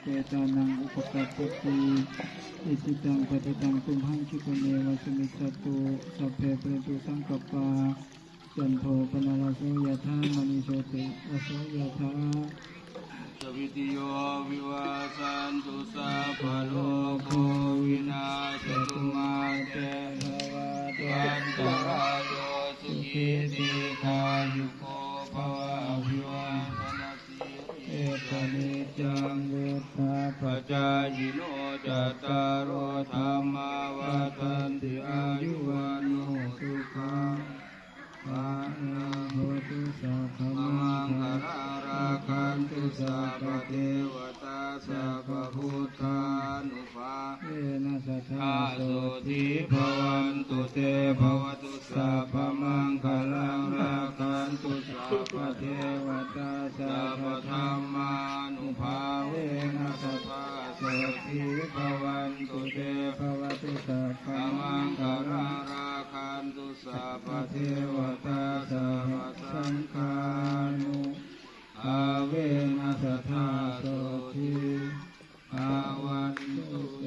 เจตานังอุปกัปปติอิสิตังปฏิตังตุมหังคิปเมวะสมิจจตุสัพเพเปตุสังกปปาจันโทปนารโสยถามณิโชติอโสยถาสวิติโยวิวาสันตุสัพพะโลกโควินาศตุมาเตภวัตวันตรายโยสุขีติกายุโกภวะอภิวาทนาสีเอตนิจังวุฒาปัจจายโนจัตตารโอธรรมาวัฏันติอายุวันโนสุขังภะลังโหตุสัพพมังคาราคันตุสัพพเทวตาสัพพพุทธานุภาเวนัสสะโสติภวันตุเตภวตุสัพพมังคาราคันตุสัพพเทวตาสัพพธรรมานุภาเวนัสสะโสติภวันตุเตภวตุสัพพมังคาราคันตุสัพพเทวตาสัพพสังฆานุอาเวนัสสะโสติภวันตุเต